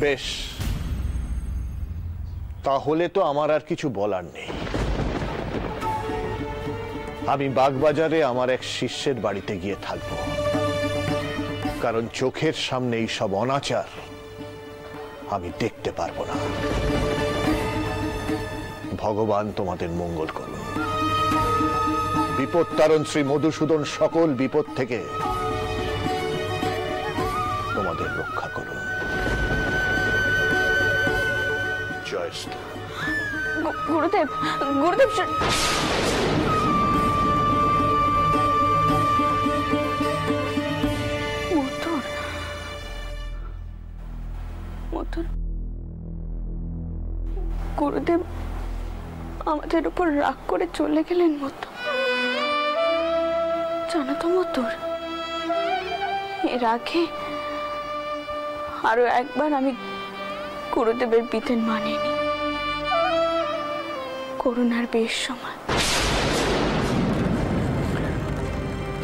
বেশ, তাহলে তো আমার আর কিছু বলার নেই। আমি বাগবাজারে আমার এক শিষ্যের বাড়িতে গিয়ে থাকব, কারণ চোখের সামনে এই সব অনাচার আমি দেখতে পারবো না। ভগবান তোমাদের মঙ্গল করুন। বিপদ তারণ শ্রী মধুসূদন সকল বিপদ থেকে তোমাদের রক্ষা করুন। জয়স্তু। গুরুদেব, গুরুদেব গুরুদেব আমাদের উপর রাগ করে চলে গেলেন মতো। জানো তো মতুর, এর আগে আরো একবার আমি গুরুদেবের বিধান মানিনি। করোনার বেশ সময়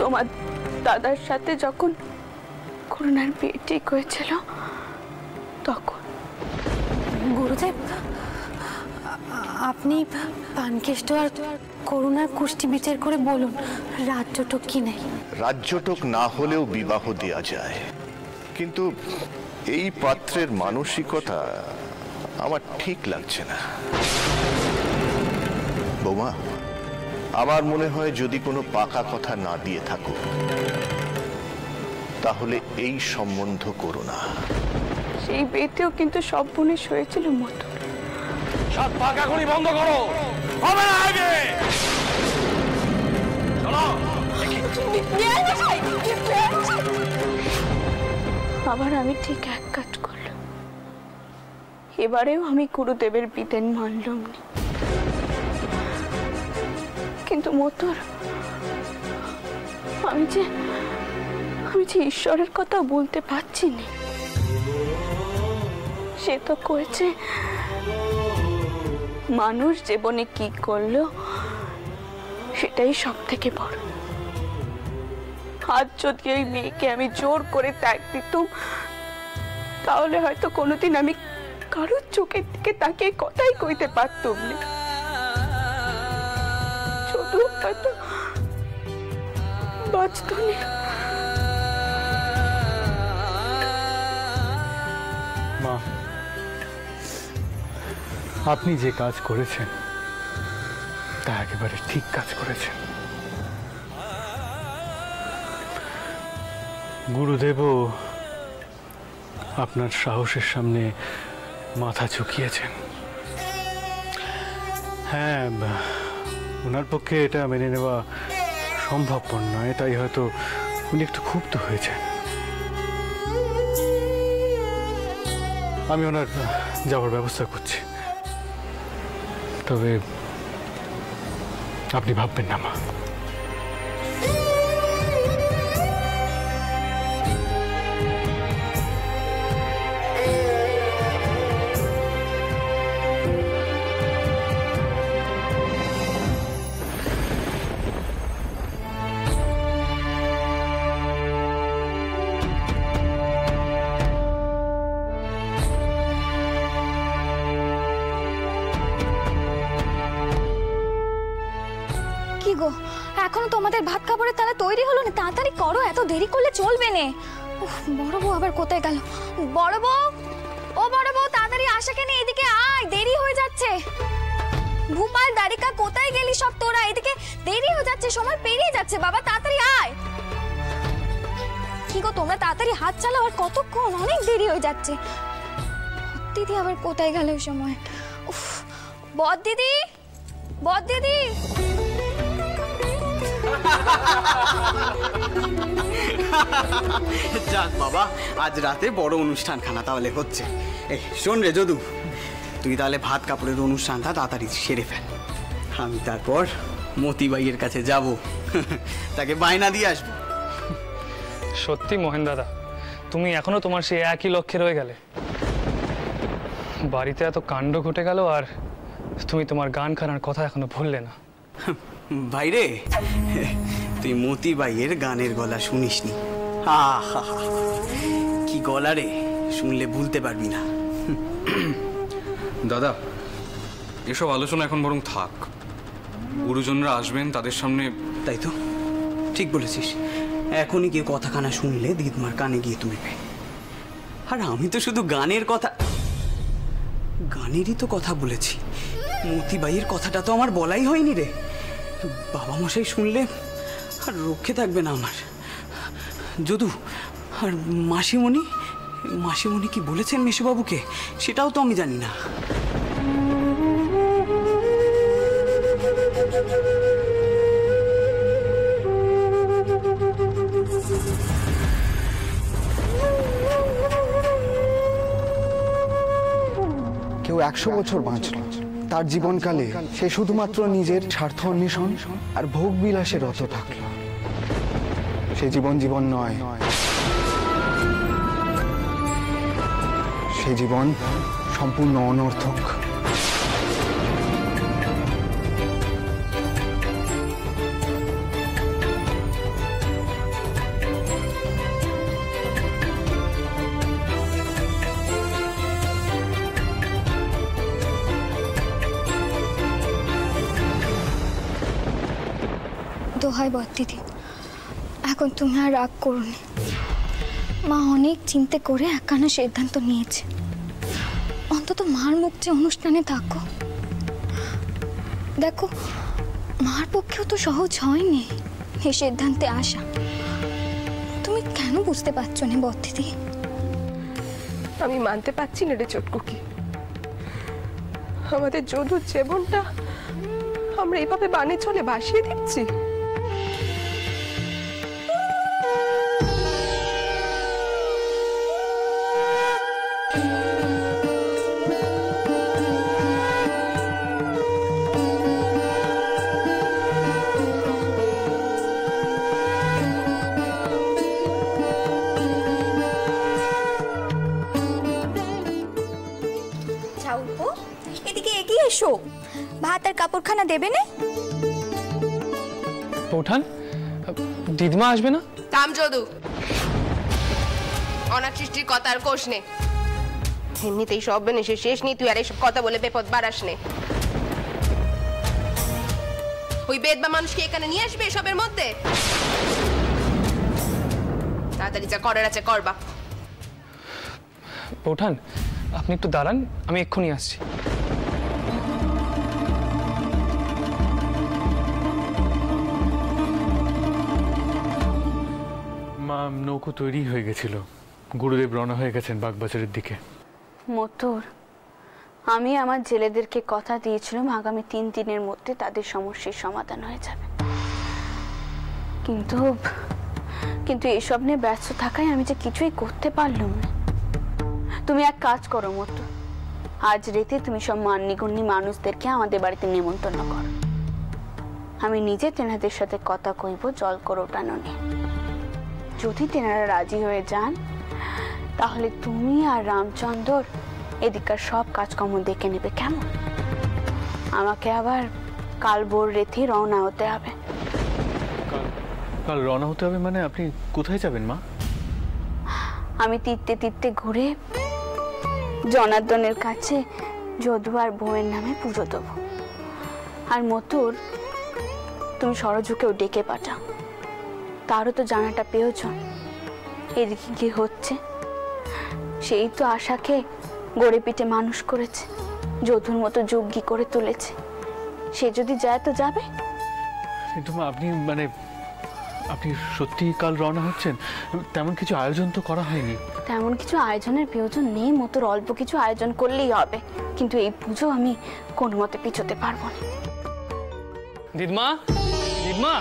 তোমার দাদার সাথে যখন করোনার বিয়ে ঠিক হয়েছিল তখন। গুরুদেব, আপনি পানকেষ্ট আর করোনার কুষ্টি বিচার করে বলুন রাজ্যটক কি নেই। রাজ্যটক না হলেও বিবাহ দেয়া যায়, কিন্তু এই পাত্রের মানসিকতা আমার ঠিক লাগছে না। বৌমা, আমার মনে হয় যদি কোনো পাকা কথা না দিয়ে থাকো তাহলে এই সম্বন্ধ করো না। সেই বিয়েতেও কিন্তু সব বনিশ হয়েছিল মতো। সব পাকাগুলি বন্ধ করো, হবে না আগে। চলো। আবার আমি ঠিক এক কাজ করলাম, এবারেও আমি গুরুদেবের বিধান মানলাম না। কিন্তু মতর আমি যে ঈশ্বরের কথা বলতে পারছি না। সে তো করেছে মানুষ জীবনে কি করলো সেটাই সব থেকে বড়। আজ যদি ওই মেয়েকে আমি জোর করে ত্যাগ দিতাম তাহলে হয়তো কোনোদিন আমি কারোর চোখের দিকে তাকিয়ে কথাই কইতে পারতাম না। শুধু হয়তো বাঁচত না। মা, আপনি যে কাজ করেছেন তা একেবারে ঠিক কাজ করেছেন। গুরুদেবও আপনার সাহসের সামনে মাথা ঝুঁকিয়েছেন। হ্যাঁ, ওনার পক্ষে এটা মেনে নেওয়া সম্ভবপর নয়, তাই হয়তো উনি একটু ক্ষুব্ধ হয়েছেন। আমি ওনার যাওয়ার ব্যবস্থা করছি, তবে আপনি ভাববেন না মা। এখনো তোমাদের ভাত খাবারের তারা তৈরি হলো না? তাড়াতাড়ি করো, এত দেরি করলে চলবে না। বড় বউ আবার কোথায় গেল? বড় বউ, ও বড় বউ, তাড়াতাড়ি আসা কেন? এদিকে আয়, দেরি হয়ে যাচ্ছে। ভূপাল, দারিকা, কোথায় গেলি সব তোরা? এদিকে দেরি হয়ে যাচ্ছে, সময় পেরিয়ে যাচ্ছে। বাবা তাড়াতাড়ি আয়। কি গো তোমরা তাড়াতাড়ি হাত চালাও, আর কতক্ষণ? অনেক দেরি হয়ে যাচ্ছে। দিদি আবার কোথায় গেল ওই সময়? উফ, বদ দিদি, বদ দিদি। যাক বাবা, আজ রাতে বড় অনুষ্ঠানখানা তাহলে হচ্ছে। এই শোন রে যদু, তুই তাহলে ভাত কাপড়ের অনুষ্ঠানটা তাড়াতাড়ি সেরে ফেল। আমি তারপর মতিবাইয়ের কাছে যাব, তাকে বায়না দিয়ে আসবো। সত্যি মোহন দাদা, তুমি এখনো তোমার সেই একই লক্ষ্যে রয়ে গেলে। বাড়িতে এত কাণ্ড ঘটে গেল আর তুমি তোমার গান খানার কথা এখনো ভুললে না। ভাইরে, তুই মতিবাইয়ের গানের গলা শুনিসনি? কি গলা রে, শুনলে ভুলতে পারবি না। দাদা, এসব আলোচনা এখন বরং থাক। গুরুজনরা আসবেন, তাদের সামনে। তাই তো, ঠিক বলেছিস। এখনই কেউ কথাখানা শুনলে দিদমার কানে গিয়ে তুলবে। আর আমি তো শুধু গানেরই তো কথা বলেছি। মতিবাইয়ের কথাটা তো আমার বলাই হয়নি রে। বাবা মশাই শুনলে আর রক্ষে থাকবে না আমার। যদু, আর মাসিমণি কি বলেছেন মেসোবাবুকে সেটাও তো আমি জানি না। কেউ 100 বছর বাঁচল, তার জীবনকালে সে শুধুমাত্র নিজের স্বার্থ অন্বেষণ আর ভোগ বিলাসে রত থাকল। সে জীবন নয়, সে জীবন সম্পূর্ণ অনর্থক। দোহাই বদ্দিদি, এখন তুমি আর রাগ করো না। মা অনেক চিন্তা করে একখানা সিদ্ধান্ত নিয়েছে। অন্তত মার মুক্তি অনুষ্ঠানে থাকো। দেখো, মার পক্ষেও তো সহজ হয়নি এই সিদ্ধান্তে আসা। তুমি কেন বুঝতে পারছো না বদ্দিদি? আমি মানতে পারছি না রে চটকুকি, আমাদের যদুর জীবনটা আমরা এইভাবে বানে চলে ভাসিয়ে দিচ্ছি। এদিকে এগিয়ে এসো, ভাত আর কাপড়খানা দেবে না? বৌঠান, দিদিমা আসবে না? থাম যদু, অনাথ সৃষ্টির কথা আর কোষ নে। এমনিতেই সব বেনেছে শেষ নেই, তুই আর এসব কথা বলে বেপদ বাড়াস নে। ওই বেদবা মানুষকে এখানে নিয়ে আসবে এসবের মধ্যে? তাড়াতাড়ি যা করার আছে করবা। বৌঠান, আপনি একটু দাঁড়ান, আমি এক্ষুনি আসছি। মা, নৌকো তৈরি হয়ে গেছিল। গুরুদেব রওনা হয়ে গেছেন বাগবাজারের দিকে। মতুর, আমি আমার জেলেদেরকে কথা দিয়েছিলাম আগামী 3 দিনের মধ্যে তাদের সমস্যার সমাধান হয়ে যাবে, কিন্তু এসব নিয়ে ব্যস্ত থাকায় আমি যে কিছুই করতে পারলাম না। তুমি এক কাজ করো মতু, আজ রাতে তুমি সব মান্যগণ্য মানুষদেরকে আমাদের বাড়িতে নিমন্ত্রণ করো। আমি নিজে তেনাদের সাথে কথা কইব জল করে ওঠানো নিয়ে। যদি তেনারা রাজি হয়ে যান তাহলে তুমি আর রামচন্দ্র এদিককার সব কাজকর্ম দেখে নেবে, কেমন? আমাকে আবার কাল ভোর রাতে রওনা হতে হবে। কাল রওনা হতে হবে মানে আপনি কোথায় যাবেন মা? আমি তীর্থে ঘুরে জনার্দনের কাছে যদু আর বউয়ের নামে পুজো দেবো। আর মতুর, তুমি সরজুকেও ডেকে পাঠাও, তারও তো জানাটা প্রয়োজন এদিকে কি হচ্ছে। সেই তো আশাকে গড়ে পিঠে মানুষ করেছে, যদুর মতো যোগ্যী করে তুলেছে। সে যদি যায় তো যাবে। কিন্তু মা, আপনি সত্যি কাল রওনা হচ্ছেন? তেমন কিছু আয়োজন তো করা হয়নি। তেমন কিছু আয়োজনের প্রয়োজন নেই মতুর, অল্প কিছু আয়োজন করলেই হবে। কিন্তু এই পুজো আমি কোনো মতে পিছোতে পারবো না। দিদমা, দিদমা,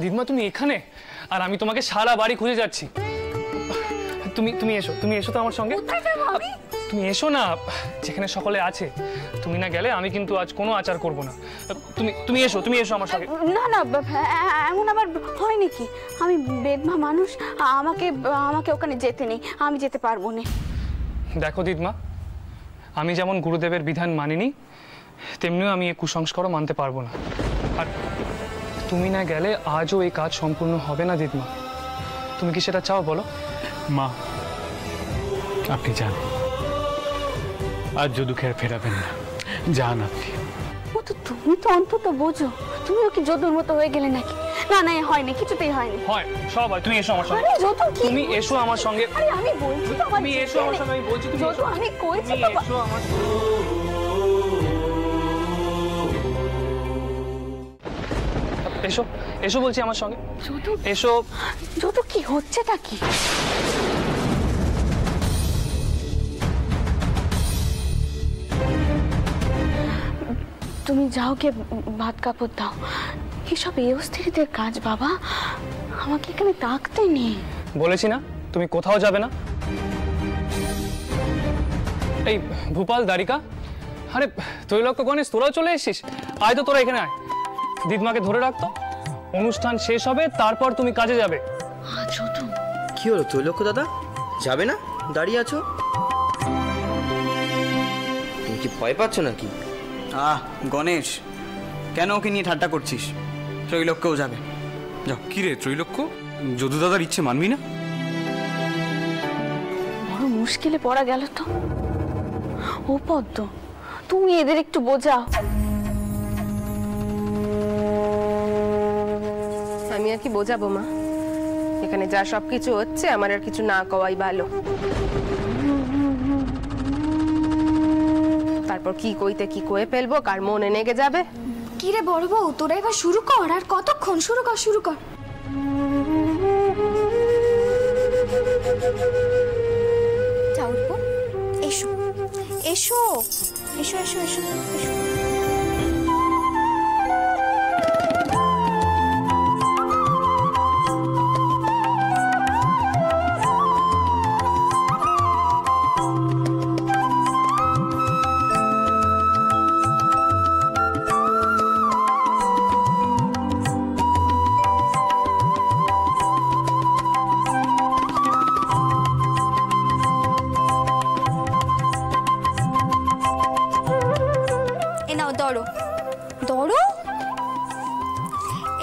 দিদমা, তুমি এখানে? আর আমি তোমাকে সারা বাড়ি খুঁজে যাচ্ছি। তুমি এসো তো আমার সঙ্গে। তুমি এসো না, যেখানে সকলে আছে। তুমি না গেলে আমি কিন্তু আজ কোনো আচার করব না। তুমি এসো আমার সঙ্গে। না না, এমন আবার হয় নাকি? আমি বেদমা মানুষ, আমাকে ওখানে যেতে নেই, আমি যেতে পারবো না। দেখো দিদমা, আমি যেমন গুরুদেবের বিধান মানিনি, তেমনিও আমি এই কুসংস্কারও মানতে পারবো না। আর তুমি না গেলে আজও এই কাজ সম্পূর্ণ হবে না দিদমা। তুমি কি সেটা চাও বলো? মা, আপনি যান, আজ যদুকে আর ফেরাবেন না, যান আপনি। ও তো তুমি তো অন্তত বোঝো, তুমিও কি যদুর মতো হয়ে গেলে নাকি? না না, হয়নি, কিছুতেই হয়নি। হয় সব হয়, তুমি এসো আমার সঙ্গে। আরে যদু, তুমি এসো আমার সঙ্গে। আরে আমি বলছি তো, তুমি এসো আমার সঙ্গে, আমি বলছি তুমি যদু, আমি কইছি তুমি তো। এসো আমার এসো, এসো বলছি আমার সঙ্গে। যদু এসো। যদু, কি হচ্ছেটা কি? তুমি যাও, কে ভাত কাপড় দাও। এসব এই অস্থিরদের কাজ বাবা, আমাকে এখানে থাকতে নেই। বলেছি না তুমি কোথাও যাবে না। এই ভূপাল, দ্বারিকা, আরে ত্রৈলোক্য গণেশ, তোরাও চলে এসেছিস। আয় তো, তোরা এখানে আয়। দিদমাকে ধরে রাখতো, অনুষ্ঠান শেষ হবে, তারপর তুমি কাজে যাবে। যদু, কি হলো ত্রৈলোক্য দাদা, যাবে না? দাঁড়িয়ে আছো, তুমি কি ভয় পাচ্ছ নাকি? গণেশ, কেন ওকে নিয়ে ঠাট্টা করছিস? ত্রৈলোক্যও যাবে, যাও। কি রে ত্রৈলোক্য, যদু দাদার ইচ্ছে মানবি না? বড় মুশকিলে পড়া গেল তো। ও পদ্ম, তুমি এদের একটু বোঝাও। আমি আর কি বোঝাবো মা, এখানে যা সবকিছু হচ্ছে আমার আর কিছু না কওয়াই ভালো। তারপর কি কইতে কি কয়ে ফেলবো, কার মনে নেগে যাবে। কি রে বড় বউ, তোরা এবার শুরু কর। আর কতক্ষণ? শুরু কর, শুরু কর। যাও উঠবো, এসো এসো এসো এসো এসো এসো। ধরো ধরো,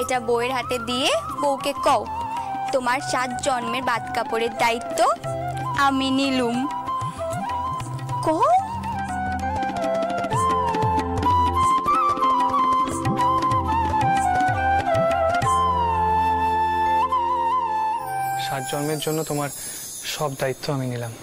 এটা বউয়ের হাতে দিয়ে বউকে কও, তোমার 7 জন্মের বাদ কাপড়ের দায়িত্ব আমি নিলুম। কও। সাত জন্মের জন্য তোমার সব দায়িত্ব আমি নিলাম।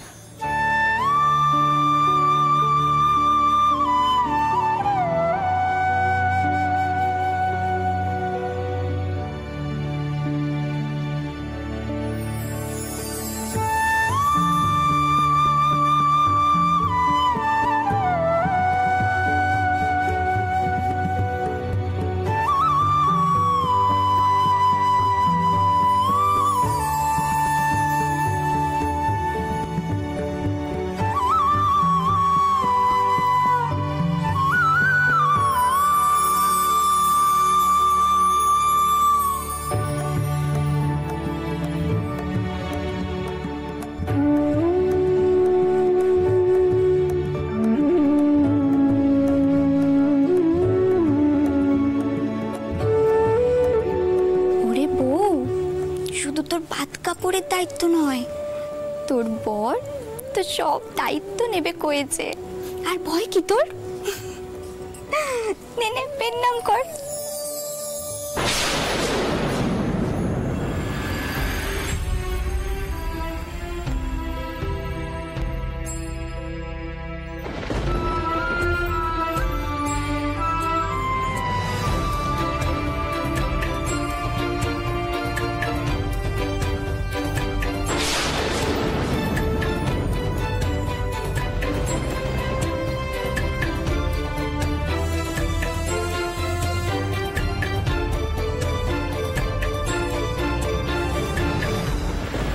কাপড়ের দায়িত্ব নয়, তোর বর তো সব দায়িত্ব নেবে কয়েছে। আর ভয় কি তোর? নে নে, পেন নাম কর।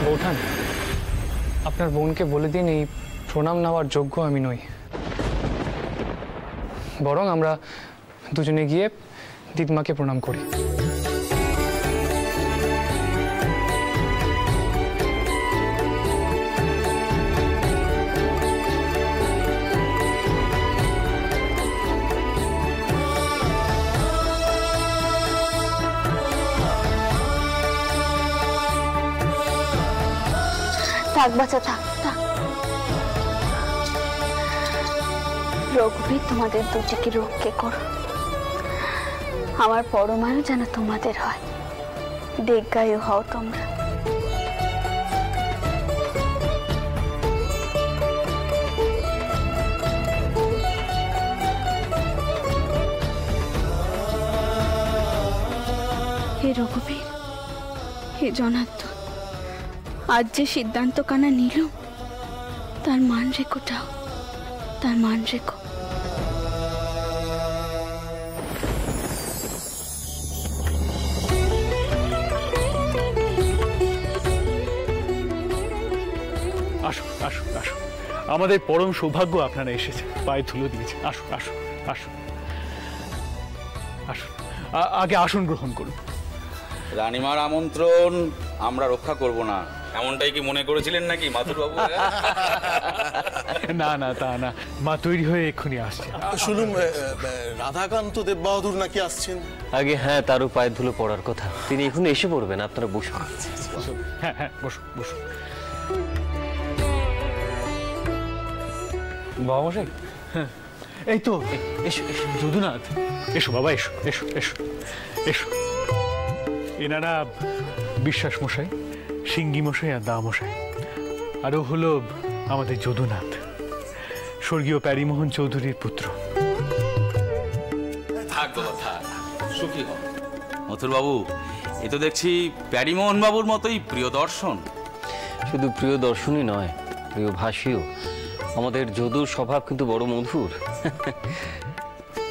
বৌঠান, আপনার বোনকে বলে দিন এই প্রণাম নেওয়ার যোগ্য আমি নই। বরং আমরা দুজনে গিয়ে দিদমাকে প্রণাম করি। থাক বাচ্চা, থাক থাক। রঘুবীর তোমাদের দুটিকে রক্ষে করো। আমার পরমায়ু যেন তোমাদের হয়, দীর্ঘায়ু হও তোমরা। হে রঘুবীর, হে জনার্দন, আজ যে সিদ্ধান্ত কানা নিল তার মান রেখোটাও, তার মান রেখো। আসুন আসুন আসুন, আমাদের পরম সৌভাগ্য আপনারা এসেছেন, পায়ে ধুলো দিয়েছেন। আসুন আসুন আসুন আসুন, আগে আসন গ্রহণ করুন। রানীমার আমন্ত্রণ আমরা রক্ষা করব না, এমনটাই কি মনে করেছিলেন নাকি মাথুর বাবু? না না, তা না, মা তৈরি হয়ে এক্ষুনি আসছে। শুনুন, রাধাকান্ত দেববাহাদুর নাকি আসছেন? আগে হ্যাঁ, তারও পায়ের ধুলো পড়ার কথা, তিনি এখন এসে পড়বেন। আপনারা বসুন। হ্যাঁ হ্যাঁ, বসুন বসুন। বাবা মশাই, হ্যাঁ এই তো, এসো এসো যদুনাথ, এসো বাবা, এসো এসো এসো এসো। এনারা বিশ্বাস মশাই, সিঙ্গি মশাই আর দা মশাই, আরও হলো আমাদের যদুনাথ, স্বর্গীয় প্যারিমোহন চৌধুরীর পুত্র। থাক বাবা থাক, সুখী হও। মথুর বাবু, এ তো দেখছি প্যারিমোহন বাবুর মতোই প্রিয় দর্শন। শুধু প্রিয় দর্শনই নয়, প্রিয় ভাষীও। আমাদের যদুর স্বভাব কিন্তু বড় মধুর।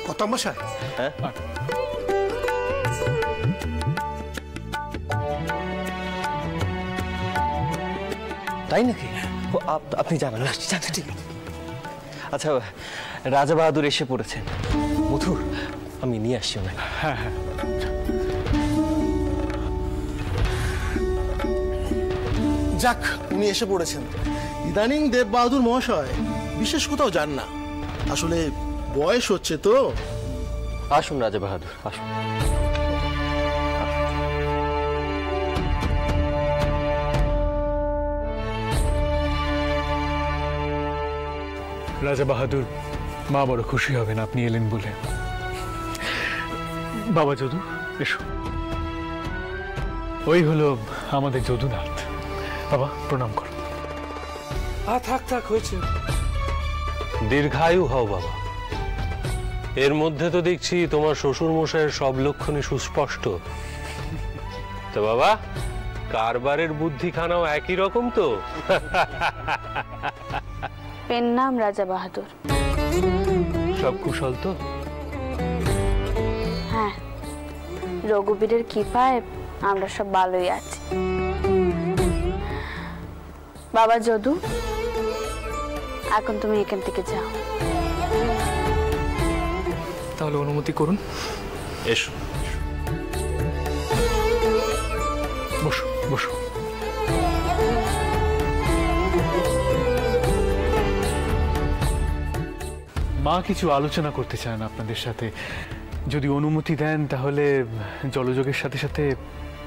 কথা মশাই, হ্যাঁ তাই নাকি? আপনি জানান না? ঠিক। আচ্ছা, রাজা বাহাদুর এসে পড়েছেন। মধুর, আমি নিয়ে আসছি ওনাকে। হ্যাঁ হ্যাঁ, যাক, উনি এসে পড়েছেন। ইদানিং দেববাহাদুর মহাশয় বিশেষ কোথাও যান না, আসলে বয়স হচ্ছে তো। আসুন রাজা বাহাদুর, আসুন। রাজা বাহাদুর, মা বড় খুশি হবেন আপনি এলেন বলে। বাবা যদু, এসো। ওই হলো আমাদের যদুনাথ। বাবা প্রণাম করো। থাক থাক, হয়েছে। দীর্ঘায়ু হও বাবা। এর মধ্যে তো দেখছি তোমার শ্বশুর মশাইয়ের সব লক্ষণই সুস্পষ্ট। তো বাবা, কারবারের বুদ্ধিখানাও একই রকম তো? পেন নাম রাজা বাহাদুর। সব কুশল তো? হ্যাঁ, রঘুবীরের কৃপায় আমরা সব ভালোই আছি। বাবা যদু, এখন তুমি এখান থেকে যাও। তাহলে অনুমতি করুন। এসো, বসো বসো। মা কিছু আলোচনা করতে চান আপনাদের সাথে, যদি অনুমতি দেন তাহলে জলযোগের সাথে সাথে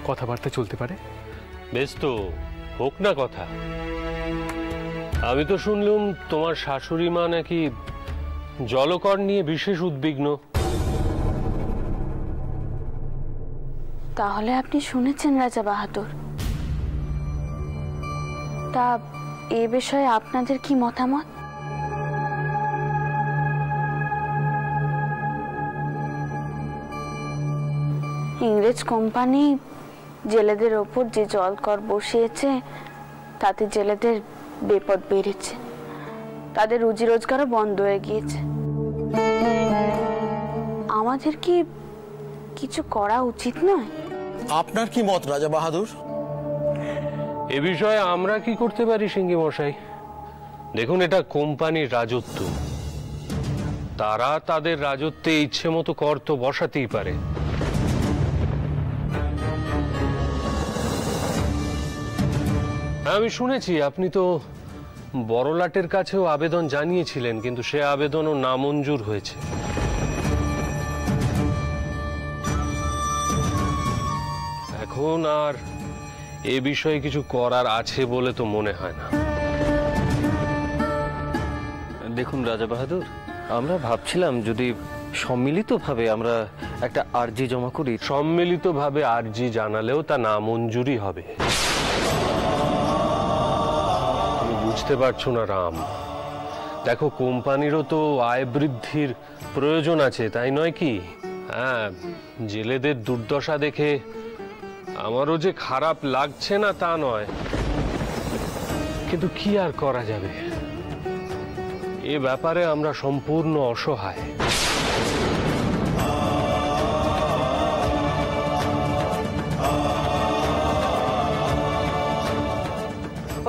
কথাবার্তা চলতে পারে। বেশ তো, হোক না কথা। আমি তো শুনলুম তোমার শাশুড়ি মা নাকি জলকর নিয়ে বিশেষ উদ্বিগ্ন। তাহলে আপনি শুনেছেন রাজা বাহাদুর। তা এ বিষয়ে আপনাদের কি মতামত? ইংরেজ কোম্পানি জেলেদের ওপর যে জলকর বসিয়েছে তাতে জেলেদের বিপদ বেড়েছে, তাদের রুজি রোজগারও বন্ধ হয়ে গিয়েছে। আমাদের কি কিছু করা উচিত নয়? আপনার কি মত রাজা বাহাদুর? এ বিষয়ে আমরা কি করতে পারি সিঙ্গি মশাই? দেখুন, এটা কোম্পানির রাজত্ব, তারা তাদের রাজত্বে ইচ্ছে মতো কর তো বসাতেই পারে। আমি শুনেছি আপনি তো বড়লাটের কাছেও আবেদন জানিয়েছিলেন, কিন্তু সে আবেদনও নামঞ্জুর হয়েছে। এখন আর এ বিষয়ে কিছু করার আছে বলে তো মনে হয় না। দেখুন রাজা বাহাদুর, আমরা ভাবছিলাম যদি সম্মিলিতভাবে আমরা একটা আর্জি জমা করি। সম্মিলিতভাবে আর্জি জানালেও তা নামঞ্জুরি হবে। তুমি বুঝতে পারছো না রাম, দেখো কোম্পানিরও তো আয় বৃদ্ধির প্রয়োজন আছে, তাই নয় কি? হ্যাঁ, জেলেদের দুর্দশা দেখে আমারও যে খারাপ লাগছে না তা নয়, কিন্তু কি আর করা যাবে, এ ব্যাপারে আমরা সম্পূর্ণ অসহায়।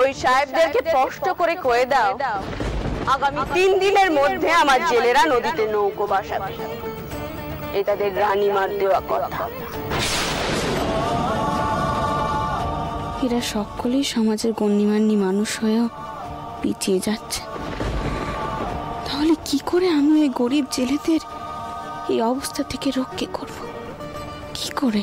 ওই সাহেবদেরকে স্পষ্ট করে কয়ে দাও আগামী 3 দিনের মধ্যে আমার জেলেরা নদীতে নৌকো ভাসাবে। এই তাদের রানীমার দেওয়া কথা। এরা সকলেই সমাজের গণ্যমান্য মানুষ হয়েও পিছিয়ে যাচ্ছে। তাহলে কি করে আমি এই গরিব জেলেদের এই অবস্থা থেকে রক্ষা করব? কি করে?